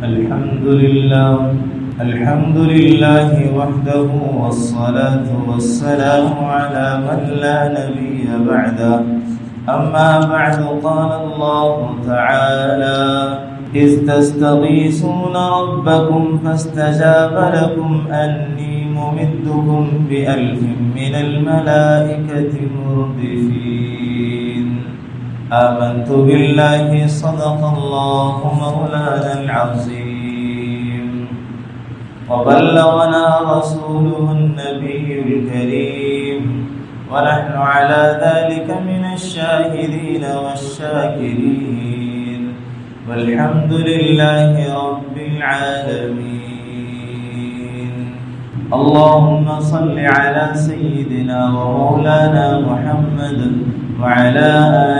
الحمد لله وحده والصلاة والسلام على من لا نبي بعده أما بعد قال الله تعالى إذ تستغيثون ربكم فاستجاب لكم أني ممدكم بألف من الملائكة مردفين آمنت بالله صدق الله مولانا العظيم وبلغنا رسوله النبي الكريم ونحن على ذلك من الشاهدين والشاكرين والحمد لله رب العالمين اللهم صل على سيدنا ومولانا محمد وعلى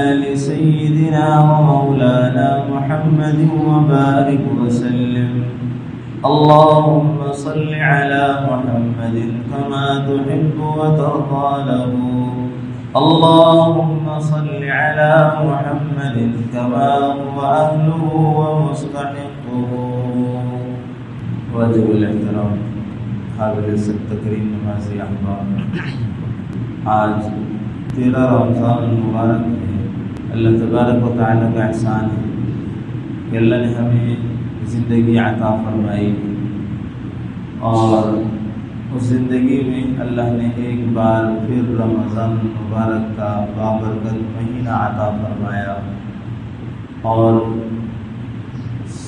آل سيدنا ومولانا محمد وبارك وسلم اللهم صل على محمد كما تحب وترضى له اللهم صل على محمد كما هو أهله ومستحقه واجب الاحترام قابل التکریم نمازی احباب، آج 13 رمضان المبارک ہے۔ اللہ تبارک و تعالیٰ کا احسان ہے کہ اللہ نے ہمیں زندگی عطا فرمائی اور اس زندگی میں اللہ نے ایک بار پھر رمضان المبارک کا بابرکت مہینہ عطا فرمایا اور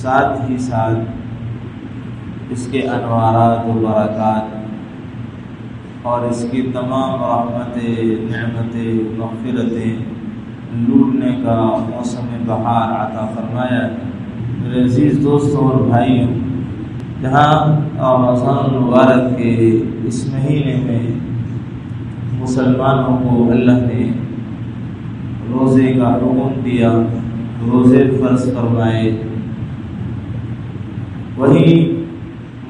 ساتھ ہی ساتھ اس کے انوارات و برکات اور اس کی تمام رحمتیں، نعمتیں، مغفرتیں لوٹنے کا موسم بہار عطا فرمایا ہے۔ میرے عزیز دوستوں اور بھائیوں، جہاں رمضان المبارک کے اس مہینے میں مسلمانوں کو اللہ نے روزے کا حکم دیا، روزے فرض فرمائے، وہیں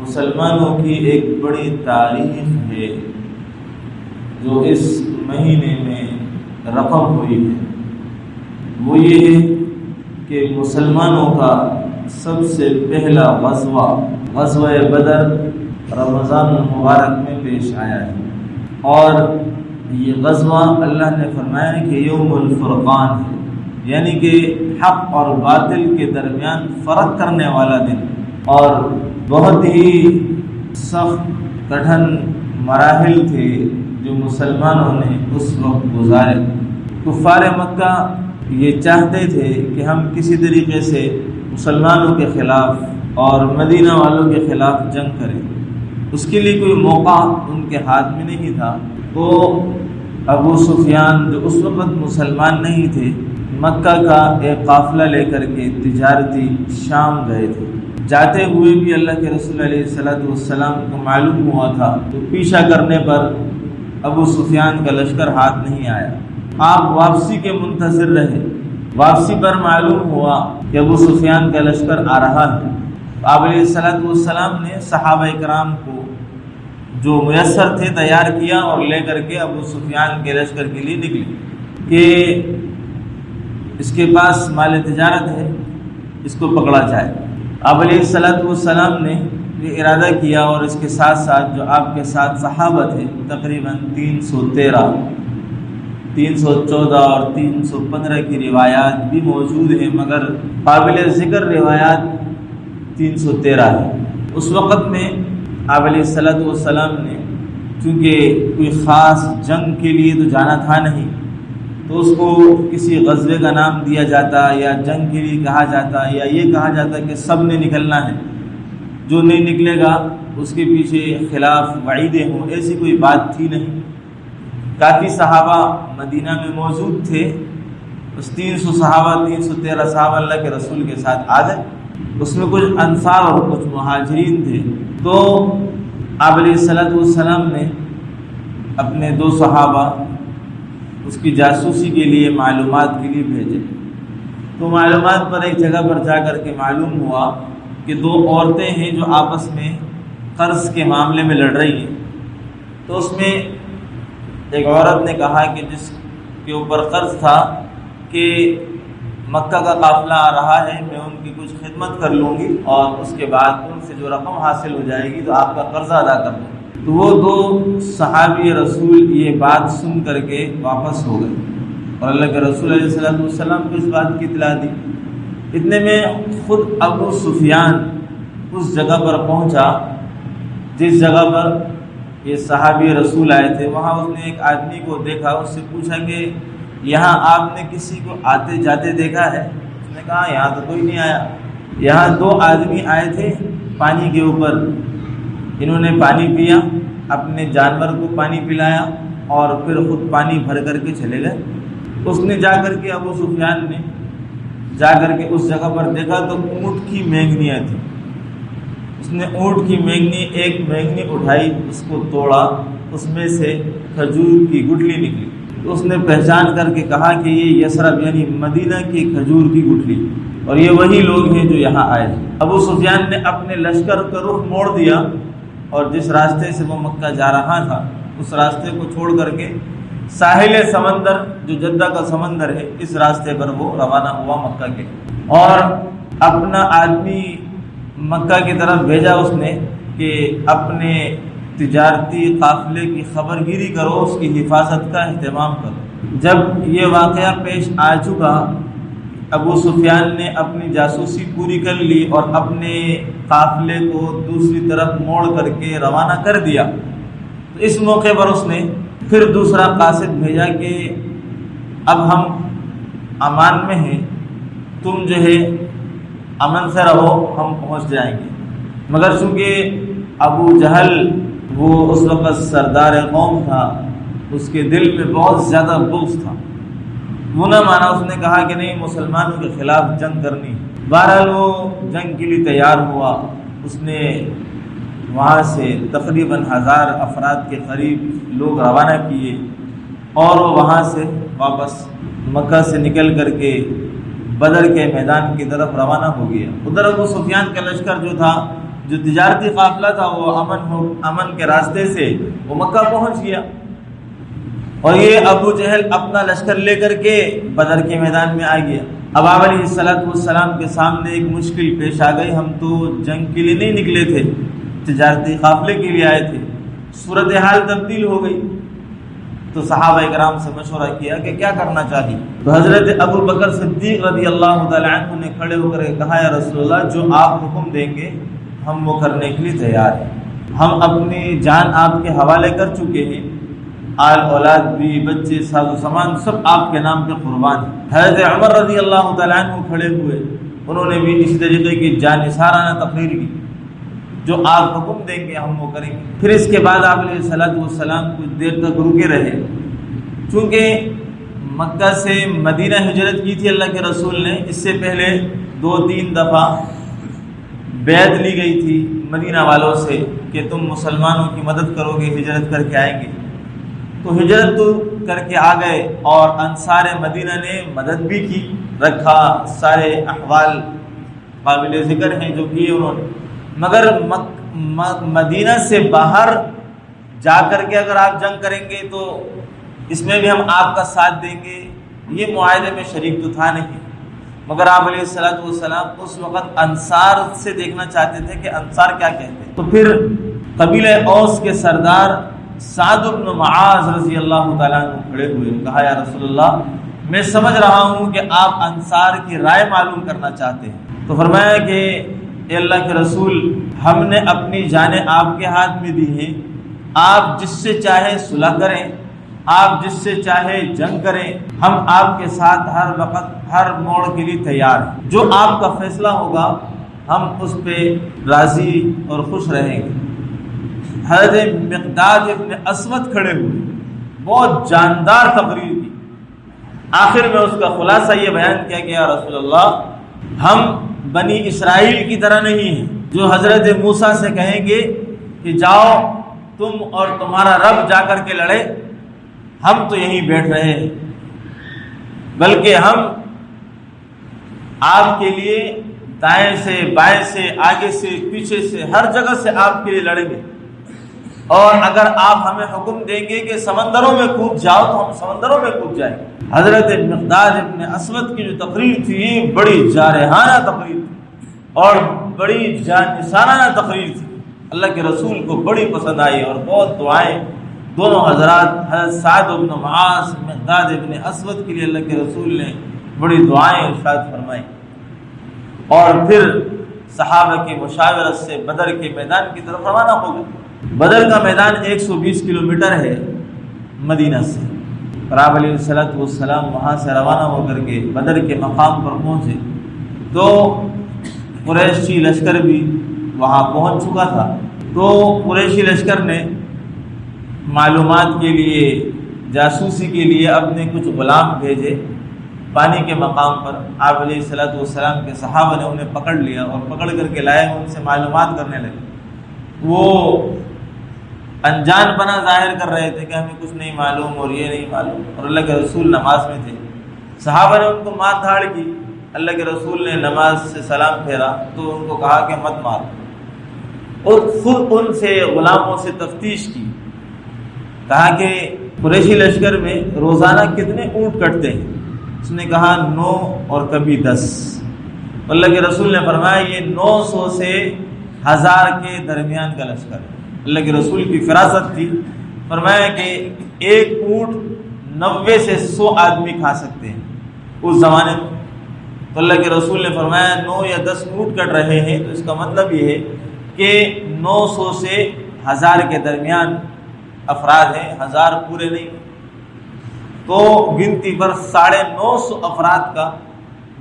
مسلمانوں کی ایک بڑی تاریخ ہے جو اس مہینے میں رقم ہوئی ہے۔ وہ یہ ہے کہ مسلمانوں کا سب سے پہلا غزوہ بدر رمضان المبارک میں پیش آیا ہے، اور یہ غزوہ اللہ نے فرمایا ہے کہ یوم الفرقان ہے، یعنی کہ حق اور باطل کے درمیان فرق کرنے والا دن، اور بہت ہی سخت کٹھن مراحل تھے جو مسلمانوں نے اس وقت گزارے۔ کفار مکہ یہ چاہتے تھے کہ ہم کسی طریقے سے مسلمانوں کے خلاف اور مدینہ والوں کے خلاف جنگ کریں، اس کے لیے کوئی موقع ان کے ہاتھ میں نہیں تھا۔ تو ابو سفیان جو اس وقت مسلمان نہیں تھے، مکہ کا ایک قافلہ لے کر کے تجارتی شام گئے تھے۔ جاتے ہوئے بھی اللہ کے رسول علیہ السلام کو معلوم ہوا تھا، تو پیچھا کرنے پر ابو سفیان کا لشکر ہاتھ نہیں آیا۔ آپ واپسی کے منتظر رہے، واپسی پر معلوم ہوا کہ ابو سفیان کا لشکر آ رہا ہے۔ آپ علیہ السلام نے صحابہ اکرام کو جو میسر تھے تیار کیا اور لے کر کے ابو سفیان کے لشکر کے لیے نکلے کہ اس کے پاس مال تجارت ہے، اس کو پکڑا جائے۔ آپ علیہ السلام نے یہ ارادہ کیا، اور اس کے ساتھ ساتھ جو آپ کے ساتھ صحابہ تھے تقریباً 314 اور 315 کی روایات بھی موجود ہیں، مگر قابل ذکر روایات 313 ہے۔ اس وقت میں آپ علیہ السلام نے چونکہ کوئی خاص جنگ کے لیے تو جانا تھا نہیں، تو اس کو کسی غزوے کا نام دیا جاتا یا جنگ کے لیے کہا جاتا یا یہ کہا جاتا کہ سب نے نکلنا ہے، جو نہیں نکلے گا اس کے پیچھے خلاف وعیدیں ہوں، ایسی کوئی بات تھی نہیں۔ کافی صحابہ مدینہ میں موجود تھے، اس 313 صحابہ اللہ کے رسول کے ساتھ آ گئے، اس میں کچھ انصار اور کچھ مہاجرین تھے۔ تو آپ علیہ السلام نے اپنے 2 صحابہ اس کی جاسوسی کے لیے، معلومات کے لیے بھیجے۔ تو معلومات پر ایک جگہ پر جا کر کے معلوم ہوا کہ 2 عورتیں ہیں جو آپس میں قرض کے معاملے میں لڑ رہی ہیں۔ تو اس میں ایک عورت نے کہا کہ جس کے اوپر قرض تھا کہ مکہ کا قافلہ آ رہا ہے، میں ان کی کچھ خدمت کر لوں گی اور اس کے بعد ان سے جو رقم حاصل ہو جائے گی تو آپ کا قرضہ ادا کر دوں گی۔ تو وہ دو صحابی رسول یہ بات سن کر کے واپس ہو گئے اور اللہ کے رسول علیہ السلام کو اس بات کی اطلاع دی۔ اتنے میں خود ابو سفیان اس جگہ پر پہنچا جس جگہ پر یہ صحابی رسول آئے تھے۔ وہاں اس نے ایک آدمی کو دیکھا، اس سے پوچھا کہ یہاں آپ نے کسی کو آتے جاتے دیکھا ہے؟ اس نے کہا یہاں تو کوئی نہیں آیا، یہاں دو آدمی آئے تھے پانی کے اوپر، انہوں نے پانی پیا، اپنے جانور کو پانی پلایا اور پھر خود پانی بھر کر کے چلے گئے۔ اس نے جا کر کے ابو سفیان نے جا کر کے اس جگہ پر دیکھا تو اونٹ کی مینگنیاں تھیں۔ اس نے اونٹ کی مینگنی، ایک مینگنی اٹھائی، اس کو توڑا، اس میں سے کھجور کی گٹھلی نکلی۔ تو اس نے پہچان کر کے کہا کہ یہ یثرب یعنی مدینہ کی کھجور کی گٹھلی، اور یہ وہی لوگ ہیں جو یہاں آئے ہیں۔ ابو سفیان نے اپنے لشکر کا رخ موڑ دیا اور جس راستے سے وہ مکہ جا رہا تھا اس راستے کو چھوڑ کر کے ساحل سمندر جو جدہ کا سمندر ہے اس راستے پر وہ روانہ ہوا مکہ کے، اور اپنا آدمی مکہ کی طرف بھیجا اس نے کہ اپنے تجارتی قافلے کی خبر گیری کرو، اس کی حفاظت کا اہتمام کرو۔ جب یہ واقعہ پیش آ چکا، ابو سفیان نے اپنی جاسوسی پوری کر لی اور اپنے قافلے کو دوسری طرف موڑ کر کے روانہ کر دیا۔ تو اس موقع پر اس نے پھر دوسرا قاصد بھیجا کہ اب ہم امان میں ہیں، تم جو ہے امن سے رہو، ہم پہنچ جائیں گے۔ مگر چونکہ ابو جہل وہ اس وقت سردار قوم تھا، اس کے دل میں بہت زیادہ بغض تھا، وہ نہ مانا، اس نے کہا کہ نہیں، مسلمانوں کے خلاف جنگ کرنی۔ بہرحال وہ جنگ کے لیے تیار ہوا، اس نے وہاں سے تقریباً 1000 افراد کے قریب لوگ روانہ کیے اور وہ وہاں سے واپس مکہ سے نکل کر کے بدر کے میدان کی طرف روانہ ہو گیا۔ ادھر ابو سفیان کا لشکر جو تھا، جو تجارتی قافلہ تھا، وہ امن کے راستے سے وہ مکہ پہنچ گیا، اور یہ ابو جہل اپنا لشکر لے کر کے بدر کے میدان میں آ گیا۔ اب آپ علیہ السلام کے سامنے ایک مشکل پیش آ گئی، ہم تو جنگ کے لیے نہیں نکلے تھے، تجارتی قافلے کے لیے آئے تھے۔ صورتحال تبدیل ہو گئی تو صحابہ کرام سے مشورہ کیا کہ کیا کرنا چاہیے۔ تو حضرت ابو بکر صدیق رضی اللہ تعالی عنہ نے کھڑے ہو کر کہا یا رسول اللہ، جو آپ حکم دیں گے ہم وہ کرنے کے لیے تیار ہیں، ہم اپنی جان آپ کے حوالے کر چکے ہیں، آل اولاد بھی، بچے، ساز و سامان سب آپ کے نام پہ قربان ہیں۔ حضرت عمر رضی اللہ تعالیٰ عنہ کھڑے ہوئے، انہوں نے بھی اسی طریقے کی جانثارانہ تقریر کی، جو آپ حکم دیں گے ہم وہ کریں گے۔ پھر اس کے بعد آپ علیہ السلام کچھ دیر تک رکے رہے، چونکہ مکہ سے مدینہ ہجرت کی تھی اللہ کے رسول نے، اس سے پہلے 2-3 دفعہ بیعت لی گئی تھی مدینہ والوں سے کہ تم مسلمانوں کی مدد کرو گے، ہجرت کر کے آئیں گے۔ تو ہجرت تو کر کے آ گئے اور انصار مدینہ نے مدد بھی کی، رکھا، سارے احوال قابل ذکر ہیں جو کیے انہوں نے۔ مگر مدینہ سے باہر جا کر کے اگر آپ جنگ کریں گے تو اس میں بھی ہم آپ کا ساتھ دیں گے، یہ معاہدے میں شریک تو تھا نہیں۔ مگر آپ علیہ السلام اس وقت انصار سے دیکھنا چاہتے تھے کہ انصار کیا کہتے ہیں۔ تو پھر قبیلہ اوس کے سردار سعد بن معاذ رضی اللہ تعالیٰ عنہ کھڑے ہوئے، کہا یا رسول اللہ، میں سمجھ رہا ہوں کہ آپ انصار کی رائے معلوم کرنا چاہتے ہیں۔ تو فرمایا کہ اے اللہ کے رسول، ہم نے اپنی جانیں آپ کے ہاتھ میں دی ہیں، آپ جس سے چاہے صلح کریں، آپ جس سے چاہے جنگ کریں، ہم آپ کے ساتھ ہر وقت ہر موڑ کے لیے تیار ہیں، جو آپ کا فیصلہ ہوگا ہم اس پہ راضی اور خوش رہیں گے۔ حضرت مقداد ابن اسود کھڑے ہوئے، بہت جاندار تقریر کی، آخر میں اس کا خلاصہ یہ بیان کیا کہ یا رسول اللہ، ہم بنی اسرائیل کی طرح نہیں ہیں جو حضرت موسیٰ سے کہیں گے کہ جاؤ تم اور تمہارا رب جا کر کے لڑے، ہم تو یہیں بیٹھ رہے ہیں، بلکہ ہم آپ کے لیے دائیں سے بائیں سے آگے سے پیچھے سے ہر جگہ سے آپ کے لیے لڑیں گے۔ اور اگر آپ ہمیں حکم دیں گے کہ سمندروں میں کود جاؤ تو ہم سمندروں میں کود جائیں گے۔ حضرت مقداد ابن اسود کی جو تقریر تھی یہ بڑی جارحانہ تقریر تھی اور بڑی جانثارانہ تقریر تھی، اللہ کے رسول کو بڑی پسند آئی اور بہت دعائیں دونوں حضرات حضرت سعد بن معاذ مقداد ابن اسود کے لیے اللہ کے رسول نے بڑی دعائیں ارشاد فرمائی، اور پھر صحابہ کی مشاورت سے بدر کے میدان کی طرف روانہ ہو گئے۔ بدر کا میدان 120 کلومیٹر ہے مدینہ سے۔ آپ علیہ السلام وہاں سے روانہ ہو کر کے بدر کے مقام پر پہنچے تو قریشی لشکر بھی وہاں پہنچ چکا تھا، تو قریشی لشکر نے معلومات کے لیے، جاسوسی کے لیے اپنے کچھ غلام بھیجے پانی کے مقام پر۔ آپ علیہ السلام کے صحابہ نے انہیں پکڑ لیا اور پکڑ کر کے لائے، ان سے معلومات کرنے لگے۔ وہ انجان پنا ظاہر کر رہے تھے کہ ہمیں کچھ نہیں معلوم اور یہ نہیں معلوم، اور اللہ کے رسول نماز میں تھے۔ صحابہ نے ان کو مار دھاڑ کی، اللہ کے رسول نے نماز سے سلام پھیرا تو ان کو کہا کہ مت مارو، اور خود ان سے غلاموں سے تفتیش کی، کہا کہ قریشی لشکر میں روزانہ کتنے اونٹ کٹتے ہیں؟ اس نے کہا 9 اور کبھی 10۔ اللہ کے رسول نے فرمایا یہ 900 سے 1000 کے درمیان کا لشکر ہے۔ اللہ کے رسول کی فراست تھی، فرمایا کہ ایک اونٹ 90 سے 100 آدمی کھا سکتے ہیں اس زمانے میں۔ تو اللہ کے رسول نے فرمایا 9 یا 10 اونٹ کٹ رہے ہیں تو اس کا مطلب یہ ہے کہ 900 سے 1000 کے درمیان افراد ہیں، 1000 پورے نہیں۔ تو گنتی پر 950 افراد کا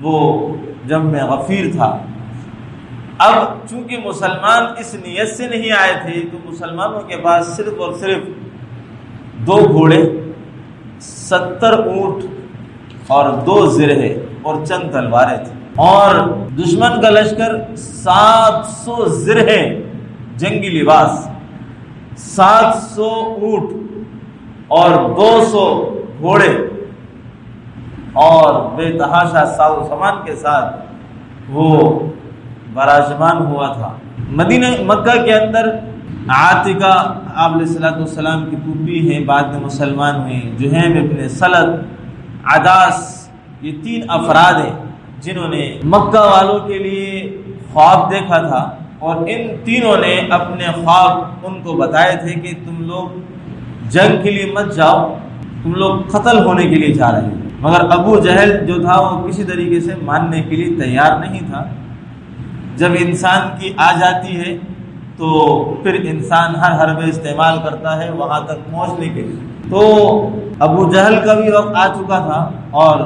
وہ جمع غفیر تھا۔ اب چونکہ مسلمان اس نیت سے نہیں آئے تھے تو مسلمانوں کے پاس صرف اور صرف 2 گھوڑے، 70 اونٹ اور 2 زرہے اور چند تلواریں تھیں، اور دشمن کا لشکر 700 زرہے جنگی لباس، 700 اونٹ اور 200 گھوڑے اور بے تحاشا ساز و سامان کے ساتھ وہ براجمان ہوا تھا۔ مدینہ مکہ کے اندر عاتقہ آپ علیہ السلام کی پھوپھی ہیں، بعد میں مسلمان ہوئے، جہیم ابن سلط، عداس، یہ 3 افراد ہیں جنہوں نے مکہ والوں کے لیے خواب دیکھا تھا، اور ان تینوں نے اپنے خواب ان کو بتائے تھے کہ تم لوگ جنگ کے لیے مت جاؤ، تم لوگ قتل ہونے کے لیے جا رہے ہیں۔ مگر ابو جہل جو تھا وہ کسی طریقے سے ماننے کے لیے تیار نہیں تھا۔ جب انسان کی آ جاتی ہے تو پھر انسان ہر حربے استعمال کرتا ہے وہاں تک پہنچنے کے لیے۔ تو ابو جہل کا بھی وقت آ چکا تھا اور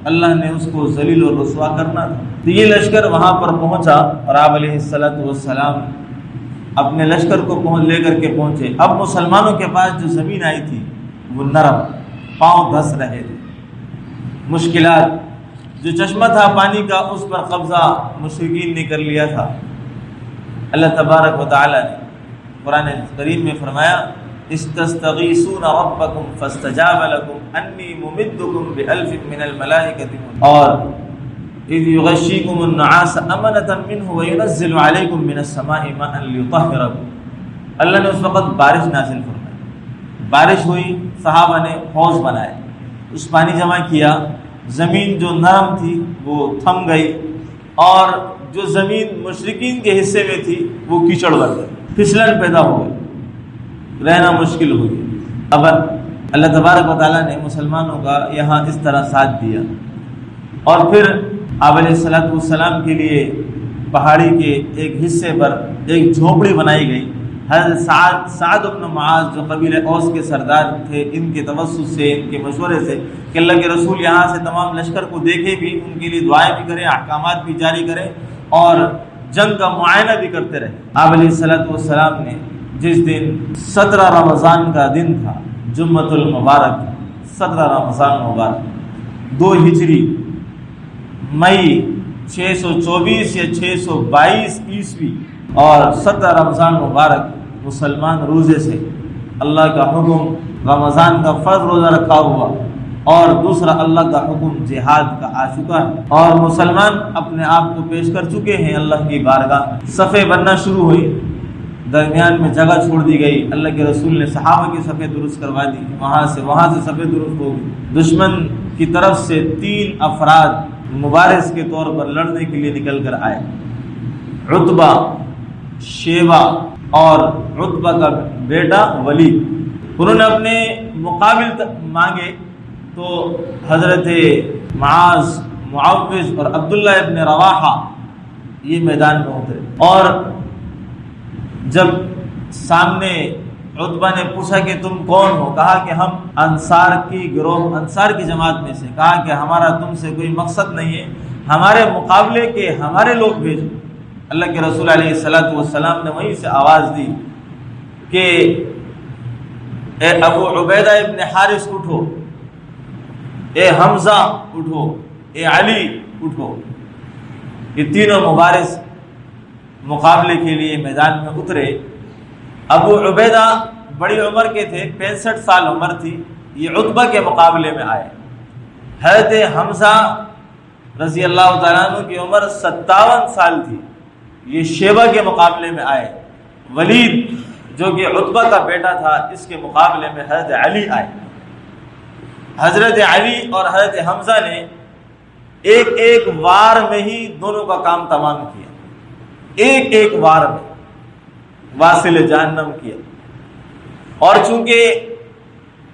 اللہ نے اس کو ذلیل و رسوا کرنا تھا۔ تو یہ لشکر وہاں پر پہنچا اور آپ علیہ السلام اپنے لشکر کو لے کر کے پہنچے۔ اب مسلمانوں کے پاس جو زمین آئی تھی وہ نرم، پاؤں دھس رہے تھے، مشکلات، جو چشمہ تھا پانی کا اس پر قبضہ مشرکین نے کر لیا تھا۔ اللہ تبارک و تعالی نے قرآن کریم میں فرمایا استستغیثون ربکم فاستجاب لکم انی ممدکم بألف من الملائکۃ، اور اذ یغشیکم النعاس امنۃ منہ وینزل علیکم من السماء ماء لیطہرکم۔ اللہ نے اس وقت بارش نازل فرمائی، بارش ہوئی، صحابہ نے حوض بنائے، اس پانی جمع کیا، زمین جو نرم تھی وہ تھم گئی، اور جو زمین مشرکین کے حصے میں تھی وہ کیچڑ بن گئی، پھسلن پیدا ہو گئی، رہنا مشکل ہو گئی۔ اب اللہ تبارک و تعالیٰ نے مسلمانوں کا یہاں اس طرح ساتھ دیا، اور پھر آپ علیہ السلام کے لیے پہاڑی کے ایک حصے پر ایک جھونپڑی بنائی گئی۔ حضرت سعد بن معاذ جو قبیلہ اوس کے سردار تھے، ان کے توسط سے، ان کے مشورے سے کہ اللہ کے رسول یہاں سے تمام لشکر کو دیکھے بھی، ان کے لیے دعائیں بھی کریں، احکامات بھی جاری کریں اور جنگ کا معائنہ بھی کرتے رہے۔ آپ علیہ السلام نے جس دن 17 رمضان کا دن تھا، جمعۃ المبارک، 17 رمضان مبارک 2 ہجری مئی 624 یا 622 عیسوی، اور 17 رمضان مبارک مسلمان روزے سے اللہ کا حکم رمضان کا فرض روزہ رکھا ہوا، اور دوسرا اللہ کا حکم جہاد کا آ چکا ہے، اور مسلمان اپنے آپ کو پیش کر چکے ہیں اللہ کی بارگاہ۔ صفیں بننا شروع ہوئی، درمیان میں جگہ چھوڑ دی گئی، اللہ کے رسول نے صحابہ کی صفیں درست کروا دی، وہاں سے صفیں درست ہو گئی۔ دشمن کی طرف سے 3 افراد مبارز کے طور پر لڑنے کے لیے نکل کر آئے، عتبہ، شیبہ اور عتبہ کا بیٹا ولید۔ انہوں نے اپنے مقابل مانگے تو حضرت معاذ، معوذ اور عبداللہ ابن رواحہ یہ میدان میں اترے، اور جب سامنے عتبہ نے پوچھا کہ تم کون ہو، کہا کہ ہم انصار کی جماعت میں سے، کہا کہ ہمارا تم سے کوئی مقصد نہیں ہے، ہمارے مقابلے کے ہمارے لوگ بھیجو۔ اللہ کے رسول علیہ الصلوۃ والسلام نے وہیں سے آواز دی کہ اے ابو عبیدہ ابن حارث اٹھو، اے حمزہ اٹھو، اے علی اٹھو۔ یہ تینوں مبارز مقابلے کے لیے میدان میں اترے۔ ابو عبیدہ بڑی عمر کے تھے، 65 سال عمر تھی، یہ عتبہ کے مقابلے میں آئے۔ حضرت حمزہ رضی اللہ تعالیٰ عنہ کی عمر 57 سال تھی، یہ شیبہ کے مقابلے میں آئے۔ ولید جو کہ عتبہ کا بیٹا تھا، اس کے مقابلے میں حضرت علی آئے۔ حضرت علی اور حضرت حمزہ نے ایک وار میں ہی دونوں کا کام تمام کیا، ایک وار میں واصل جہنم کیا۔ اور چونکہ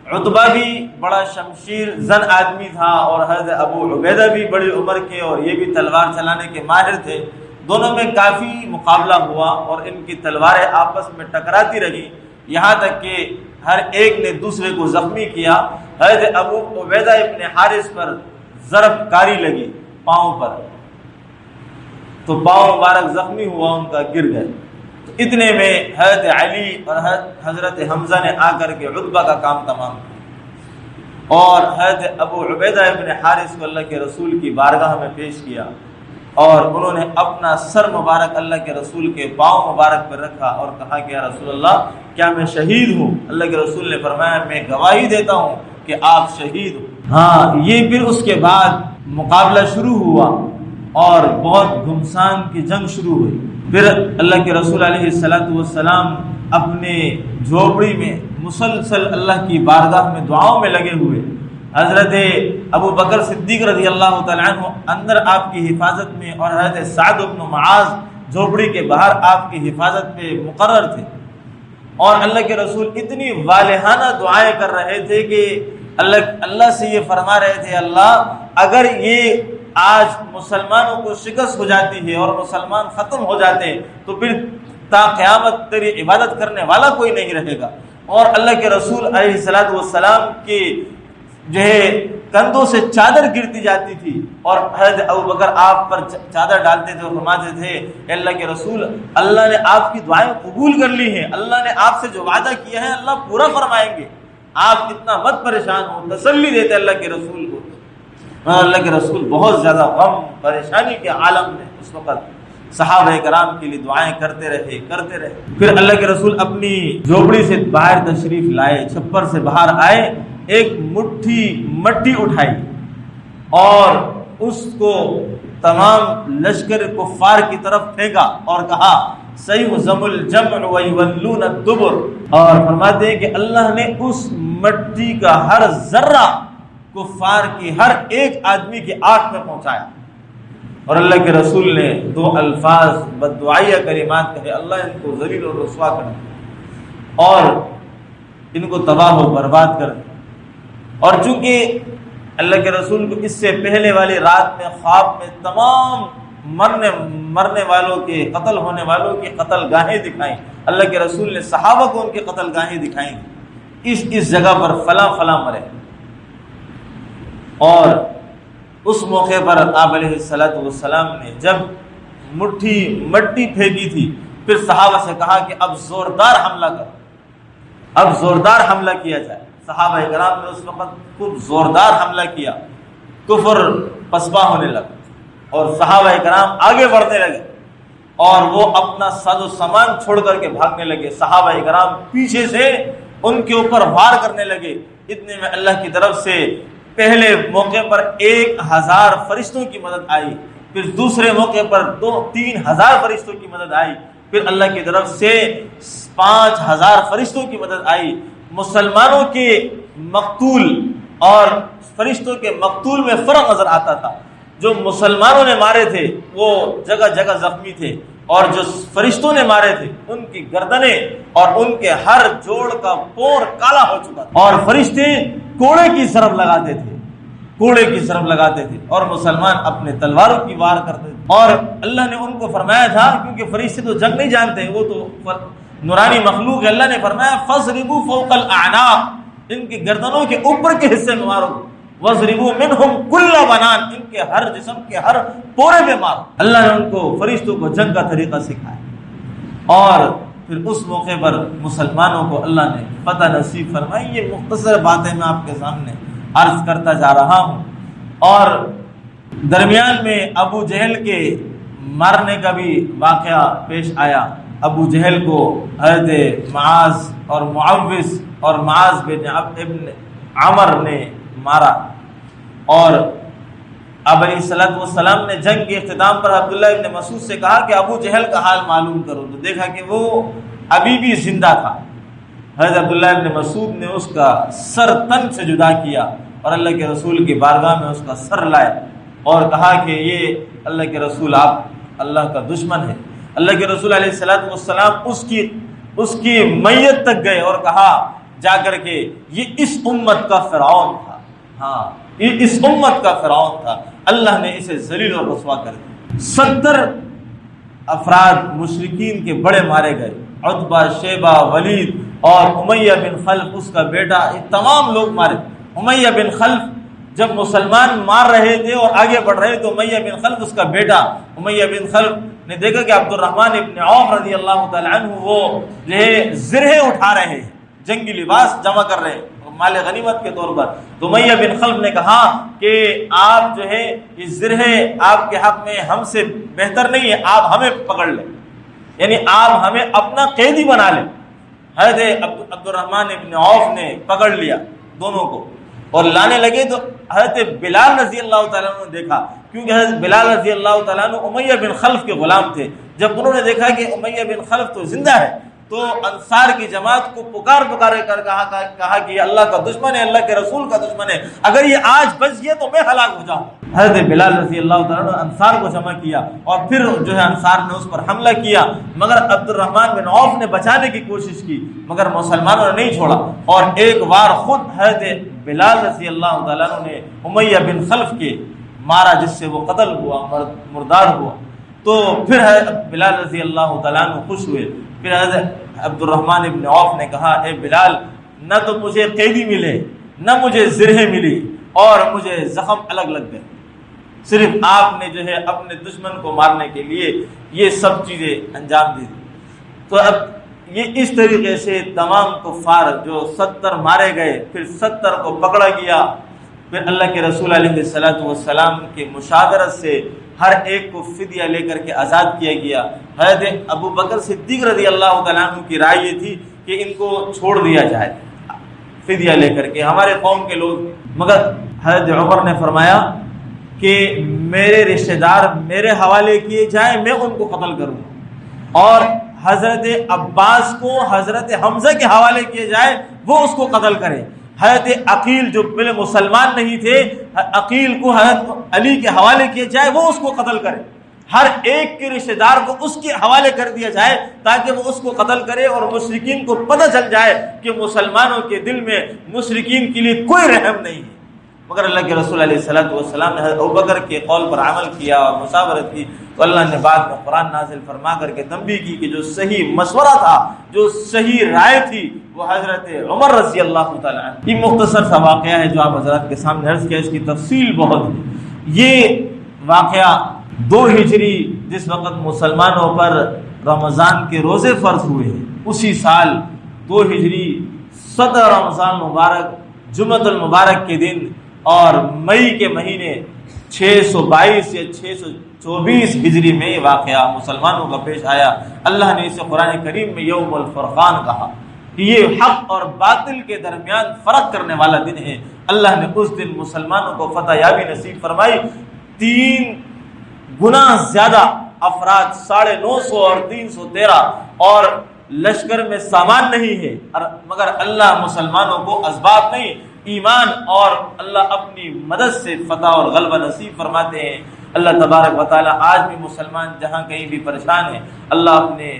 عتبہ بھی بڑا شمشیر زن آدمی تھا اور حضرت ابو عبیدہ بھی بڑی عمر کے اور یہ بھی تلوار چلانے کے ماہر تھے، دونوں میں کافی مقابلہ ہوا اور ان کی تلواریں آپس میں ٹکراتی رہی، یہاں تک کہ ہر ایک نے دوسرے کو زخمی کیا۔ حضرت ابو عبیدہ ابن حارث پر ضرب کاری لگی پاؤں پر، تو پاؤں مبارک زخمی ہوا، ان کا گر گئے۔ تو اتنے میں حضرت علی اور حضرت حمزہ نے آ کر کے عتبہ کا کام تمام کیا، اور حضرت ابو عبیدہ ابن حارث کو اللہ کے رسول کی بارگاہ میں پیش کیا، اور انہوں نے اپنا سر مبارک اللہ کے رسول کے پاؤں مبارک پر رکھا اور کہا کہ یا رسول اللہ، کیا میں شہید ہوں؟ اللہ کے رسول نے فرمایا میں گواہی دیتا ہوں کہ آپ شہید ہو۔ ہاں، یہ پھر اس کے بعد مقابلہ شروع ہوا اور بہت گھمسان کی جنگ شروع ہوئی۔ پھر اللہ کے رسول علیہ الصلوۃ والسلام اپنے جھوپڑی میں مسلسل اللہ کی بارگاہ میں دعاؤں میں لگے ہوئے۔ حضرت ابو بکر صدیق رضی اللہ تعالیٰ عنہ اندر آپ کی حفاظت میں، اور حضرت سعد بن معاذ جھوپڑی کے باہر آپ کی حفاظت پہ مقرر تھے، اور اللہ کے رسول اتنی والہانہ دعائیں کر رہے تھے کہ اللہ سے یہ فرما رہے تھے، اللہ اگر یہ آج مسلمانوں کو شکست ہو جاتی ہے اور مسلمان ختم ہو جاتے ہیں تو پھر تا قیامت تیری عبادت کرنے والا کوئی نہیں رہے گا۔ اور اللہ کے رسول علیہ الصلوۃ والسلام کے جو ہے کندھوں سے چادر گرتی جاتی تھی، اور حضرت ابو بکر آپ پر چادر ڈالتے تھے اور فرماتے تھے اے اللہ کے رسول، اللہ نے آپ کی دعائیں قبول کر لی ہیں، اللہ نے آپ سے جو وعدہ کیا ہے اللہ پورا فرمائیں گے، آپ اتنا مت پریشان ہو۔ تسلی دیتے اللہ کے رسول کو۔ اللہ کے رسول بہت زیادہ غم پریشانی کے عالم میں اس وقت صحابہ کرام کے لیے دعائیں کرتے رہے۔ پھر اللہ کے رسول اپنی جھوپڑی سے باہر تشریف لائے، چھپر سے باہر آئے، ایک مٹھی مٹی اٹھائی اور اس کو تمام لشکر کفار کی طرف پھینکا اور کہا سیہزم الجمع ویولون الدبر، اور فرماتے ہیں کہ اللہ نے اس مٹی کا ہر ذرہ کفار کی ہر ایک آدمی کی آنکھ میں پہنچایا۔ اور اللہ کے رسول نے 2 الفاظ بددعائیہ کلمات کہے، اللہ ان کو ذلیل اور رسوا کر دے اور ان کو تباہ و برباد کر دے۔ اور چونکہ اللہ کے رسول کو اس سے پہلے والی رات میں خواب میں تمام مرنے والوں کے، قتل ہونے والوں کی قتل گاہیں دکھائیں، اللہ کے رسول نے صحابہ کو ان کی قتل گاہیں دکھائیں، اس جگہ پر فلاں مرے۔ اور اس موقع پر آپ علیہ الصلوۃ والسلام نے جب مٹھی مٹی پھینکی تھی، پھر صحابہ سے کہا کہ اب زوردار حملہ کرو، اب زوردار حملہ کیا جائے۔ صحابہ کرام نے اس وقت خوب زوردار حملہ کیا، کفر پسپا ہونے لگا اور صحابہ کرام آگے بڑھنے لگے اور وہ اپنا ساز و سامان چھوڑ کر کے بھاگنے لگے۔ صحابہ کرام پیچھے سے ان کے اوپر وار کرنے لگے۔ اتنے میں اللہ کی طرف سے پہلے موقع پر 1000 فرشتوں کی مدد آئی، پھر دوسرے موقع پر 2-3 ہزار فرشتوں کی مدد آئی، پھر اللہ کی طرف سے 5000 فرشتوں کی مدد آئی. مسلمانوں کے مقتول اور فرشتوں کے مقتول میں فرق نظر آتا تھا. جو مسلمانوں نے مارے تھے وہ جگہ جگہ زخمی تھے، اور جو فرشتوں نے مارے تھے ان کی گردنیں اور ان کے ہر جوڑ کا پور کالا ہو چکا تھا، اور فرشتے کوڑے کی ضرب لگاتے تھے اور مسلمان اپنے تلواروں کی وار کرتے تھے. اور اللہ نے ان کو فرمایا تھا، کیونکہ فرشتے تو جنگ نہیں جانتے، وہ تو نورانی مخلوق ہے، اللہ نے فرمایا فَاضْرِبُوا فَوْقَ الْأَعْنَاقِ، ان کی گردنوں کے اوپر کے حصے میں مارو. وَاضْرِبُوا مِنْهُمْ كُلَّ بَنَانٍ، ان کے ہر جسم کے ہر پورے میں مارو. اللہ نے ان کو فرشتوں کو جنگ کا طریقہ سکھایا، اور پھر اس موقع پر مسلمانوں کو اللہ نے فتح نصیب فرمائی. یہ مختصر باتیں میں آپ کے سامنے عرض کرتا جا رہا ہوں. اور درمیان میں ابو جہل کے مارنے کا بھی واقعہ پیش آیا. ابو جہل کو حضرت معاذ اور معوذ اور معاذ بن ابن عمر نے مارا، اور اب علیہ السلام نے جنگ کے اختتام پر عبداللہ ابن مسعود سے کہا کہ ابو جہل کا حال معلوم کرو، تو دیکھا کہ وہ ابھی بھی زندہ تھا. حضرت عبداللہ ابن مسعود نے اس کا سر تن سے جدا کیا اور اللہ کے رسول کی بارگاہ میں اس کا سر لائے اور کہا کہ یہ اللہ کے رسول آپ اللہ کا دشمن ہے. اللہ کے رسول علیہ السلام اس کی میت تک گئے اور کہا جا کر کے یہ اس امت کا فرعون تھا. ہاں، یہ اس امت کا فرعون تھا، اللہ نے اسے ذلیل اور رسوا کر دیا. 70 افراد مشرکین کے بڑے مارے گئے. عتبہ، شیبہ، ولید اور امیہ بن خلف اس کا بیٹا، یہ تمام لوگ مارے. امیہ بن خلف جب مسلمان مار رہے تھے اور آگے بڑھ رہے تو امیہ بن خلف اس کا بیٹا، امیہ بن خلف نے دیکھا کہ عبد الرحمن ابن عوف رضی اللہ تعالی عنہ وہ جو ہے زرہیں اٹھا رہے ہیں، جنگی لباس جمع کر رہے ہیں مال غنیمت کے طور پر. تو امیہ بن خلف نے کہا کہ آپ جو ہے یہ زرہیں آپ کے حق میں ہم سے بہتر نہیں ہے، آپ ہمیں پکڑ لیں، یعنی آپ ہمیں اپنا قیدی بنا لیں. حضرت عبد الرحمن ابن عوف نے پکڑ لیا دونوں کو اور لانے لگے. تو حضرت بلال رضی اللہ تعالیٰ عنہ نے دیکھا، کیونکہ حضرت بلال رضی اللہ تعالیٰ عنہ امیہ بن خلف کے غلام تھے. جب انہوں نے دیکھا کہ امیہ بن خلف تو زندہ ہے تو انصار کی جماعت کو پکارے کر کہا کہ یہ اللہ کا دشمن ہے، اللہ کے رسول کا دشمن ہے، اگر یہ آج بچ گیا تو میں ہلاک ہو جاؤں. حضرت بلال رضی اللہ تعالیٰ نے انصار کو جمع کیا اور پھر جو ہے انصار نے اس پر حملہ کیا، مگر عبد الرحمن بن عوف نے بچانے کی کوشش کی مگر مسلمانوں نے نہیں چھوڑا. اور ایک بار خود حضرت بلال رضی اللہ تعالیٰ نے امیہ بن خلف کے مارا، جس سے وہ قتل ہوا، مردار ہوا. تو پھر بلال رضی اللہ تعالیٰ عنہ خوش ہوئے. پھر حضرت عبد الرحمن ابن عوف نے کہا اے بلال، نہ تو مجھے قیدی ملے، نہ مجھے زرہیں ملی، اور مجھے زخم الگ لگ گئے، صرف آپ نے جو ہے اپنے دشمن کو مارنے کے لیے یہ سب چیزیں انجام دی. تو اب یہ اس طریقے سے تمام کفار جو 70 مارے گئے، پھر 70 کو پکڑا گیا. پھر اللہ کے رسول علیہ السلام کی مشاورت سے ہر ایک کو فدیہ لے کر کے آزاد کیا گیا. حضرت ابو بکر صدیق رضی اللہ تعالیٰ عنہ کی رائے یہ تھی کہ ان کو چھوڑ دیا جائے فدیہ لے کر کے، ہمارے قوم کے لوگ. مگر حضرت عمر نے فرمایا کہ میرے رشتہ دار میرے حوالے کیے جائیں، میں ان کو قتل کروں، اور حضرت عباس کو حضرت حمزہ کے حوالے کیے جائے، وہ اس کو قتل کرے. حضرت عقیل جو پہلے مسلمان نہیں تھے، عقیل کو حضرت علی کے حوالے کیے جائے، وہ اس کو قتل کرے. ہر ایک کے رشتہ دار کو اس کے حوالے کر دیا جائے تاکہ وہ اس کو قتل کرے، اور مشرکین کو پتہ چل جائے کہ مسلمانوں کے دل میں مشرکین کے لیے کوئی رحم نہیں ہے. مگر اللہ کے رسول علیہ السلام نے حضرت ابوبکر کے قول پر عمل کیا اور مشاورت کی، تو اللہ نے بعد میں قرآن نازل فرما کر کے تنبیہ کی کہ جو صحیح مشورہ تھا، جو صحیح رائے تھی، وہ حضرت عمر رضی اللہ تعالیٰ عنہ. یہ مختصر سا واقعہ ہے جو آپ حضرات کے سامنے عرض کیا، اس کی تفصیل بہت ہے. یہ واقعہ 2 ہجری جس وقت مسلمانوں پر رمضان کے روزے فرض ہوئے ہیں، اسی سال 2 ہجری 17 رمضان مبارک جمعۃ المبارک کے دن اور مئی کے مہینے 622 یا 624 ہجری میں یہ واقعہ مسلمانوں کا پیش آیا. اللہ نے اسے قرآن کریم میں یوم الفرقان کہا کہ یہ حق اور باطل کے درمیان فرق کرنے والا دن ہے. اللہ نے اس دن مسلمانوں کو فتح یابی نصیب فرمائی. 3 گنا زیادہ افراد 950 اور 313 اور لشکر میں سامان نہیں ہے، مگر اللہ مسلمانوں کو اسباب نہیں، ایمان اور اللہ اپنی مدد سے فتح اور غلبہ نصیب فرماتے ہیں۔ اللہ تبارک و تعالی آج بھی مسلمان جہاں کہیں بھی پریشان ہیں، اللہ اپنے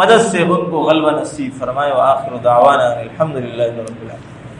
مدد سے ان کو غلبہ نصیب فرمائے۔ وآخر دعوانا الحمدللہ رب العالمین۔